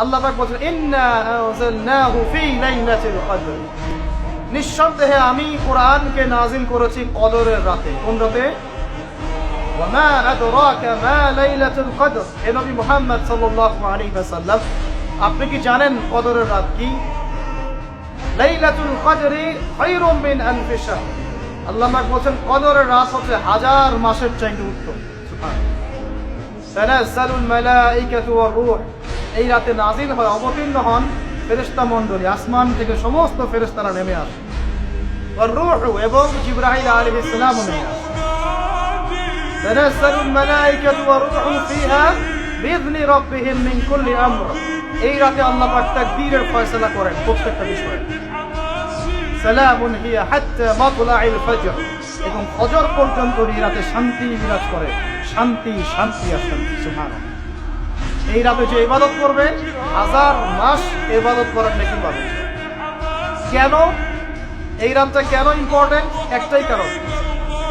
আল্লাহ পাক বলেন ইন্না আনজালনাহু ফি লাইলাতিল কদর, নিঃসন্দেহে আমি কোরআনকে নাজিল করেছি কদরের রাতে। কোন রাতে? ওয়া মা আদরাকা মা লাইলাতুল কদর, হে নবী মুহাম্মদ সাল্লাল্লাহু আলাইহি ওয়াসাল্লাম, আপনি কি জানেন কদরের রাত কি? লাইলাতুল কদরি খায়রুম মিন আলফি শাহর, আল্লাহ পাক বলেন কদরের রাত হচ্ছে হাজার মাসের চাইতে উত্তম। সুবহানাল্লাহ। তানাজ্জালুল মালাইকাতু ওয়ার রূহ, এই রাতে নাজিল হয়, অবতীর্ণ হন ফেরেশতা মণ্ডলী, আসমান থেকে সমস্ত ফেরেশতারা নেমে আসে। ওয়ার রূহ, এবং জিবরাইল আলাইহিস সালাম নেমে আসে। তানাজ্জালুল মালাইকাতু ওয়ার রূহু ফিহা বিইذনি রাব্বিহিম মিন কুল্লি আমর, এই রাতে আল্লাহ পাক তাকদীরের ফয়সালা করেন প্রত্যেকটা বিষয়ে। সালামুন হিয়া হাত্তা মাতলাইল ফজর, এবং ফজর পর্যন্ত এই রাতে শান্তি বিরাজ করে। শান্তি, শান্তি আর শান্তি। সুবহানাল্লাহ। এই রাতে যে ইবাদত করবে হাজার মাস ইবাদত করার নেকি পাবে। কেন এই রাতটা কেন ইম্পর্টেন্ট? একটাই কারণ,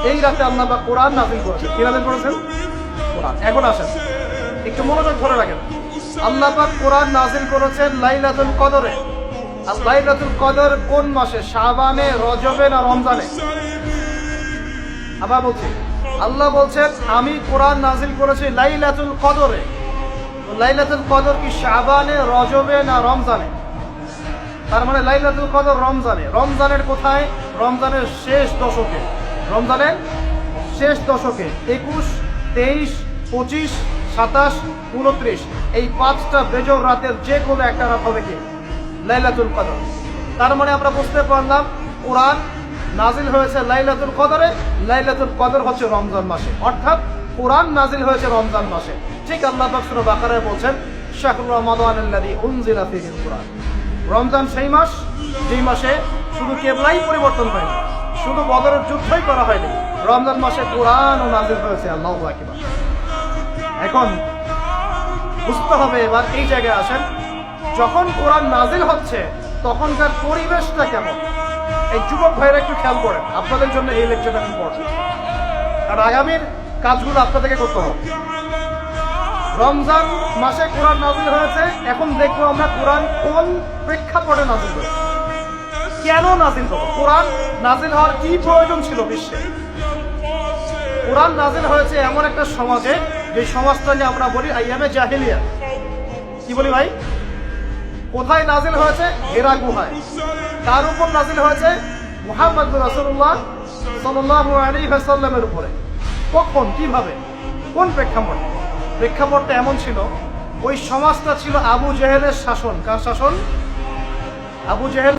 এই রাতে আল্লাহ পাক কোরআন নাযিল করেছেন। কি নাযিল করেছেন? কোরআন। এখন আসেন একটু মনোযোগ ধরে রাখেন। আল্লাহ পাক কোরআন নাযিল করেছেন লাইলাতুল কদরে। আর লাইলাতুল কদর কোন মাসে? শাবানে, রজবে না রমজানে? আবার বলছি, আল্লাহ বলছেন আমি কোরআন নাযিল করেছি লাইলাতুল কদরে। লাইলাতুল কদর কি শাবানে, রজবে না রমজানে? তার মানে লাইলাতুল কদর রমজানে। রমজানের কোথায়? রমজানের শেষ দশকে। রমজানের শেষ দশকে 21, 23, 25, 27, 29, এই 5টা বেজর রাতের যে কোনো একটা রাত হবে কি লাইলাতুল কদর। তার মানে আমরা বুঝতে পারলাম কোরআন নাজিল হয়েছে লাইলাতুল কদরে। লাইলাতুল কদর হচ্ছে রমজান মাসে, অর্থাৎ কোরআন নাজিল হয়েছে রমজান মাসে। ঠিক আল্লাহ পাক সূরা বাকারায় বলেন শাহরু রমাদানাল্লাযী উনজিলা ফীহিল কুরআন, রমজান সেই মাস যেই মাসে শুধু কিবলাই পরিবর্তন হয়নি, শুধু বদরের যুদ্ধই করা হয়নি, রমজান মাসে কোরআনও নাজিল হয়েছে। আল্লাহু আকবার। এখন বুঝতে হবে, এবার এই জায়গায় আসেন, যখন কোরআন নাজিল হচ্ছে তখনকার পরিবেশটা কেমন? এই যুবক ভাইরা একটু খেয়াল করেন, আপনাদের জন্য এই লেকচারটা ইম্পর্টেন্ট, আর আগামীর কাজগুলো আপনাদেরকে করতে হবে। রমজান মাসে কোরআন নাজিল হয়েছে, এখন দেখবো আমরা কোরআন কোন প্রেক্ষাপটে নাজিল হয়েছে, কেন নাজিল হলো, কোরআন নাজিল হওয়ার কি প্রয়োজন ছিল বিশ্বে। কোরআন নাজিল হয়েছে এমন একটা সমাজে, যে সমাজটা নিয়ে আমরা বলি আইয়ামে জাহিলিয়া। কি বলি ভাই? কোথায় নাজিল হয়েছে? হেরা গুহায়। কার উপর নাজিল হয়েছে? মুহাম্মদ রাসূলুল্লাহ সাল্লাল্লাহু আলাইহি ওয়াসাল্লামের উপরে। কখন, কিভাবে, কোন প্রেক্ষাপটে? প্রেক্ষাপটটা এমন ছিল, ওই সমাজটা ছিল আবু জেহেলের শাসন। কার শাসন? আবু জেহেল।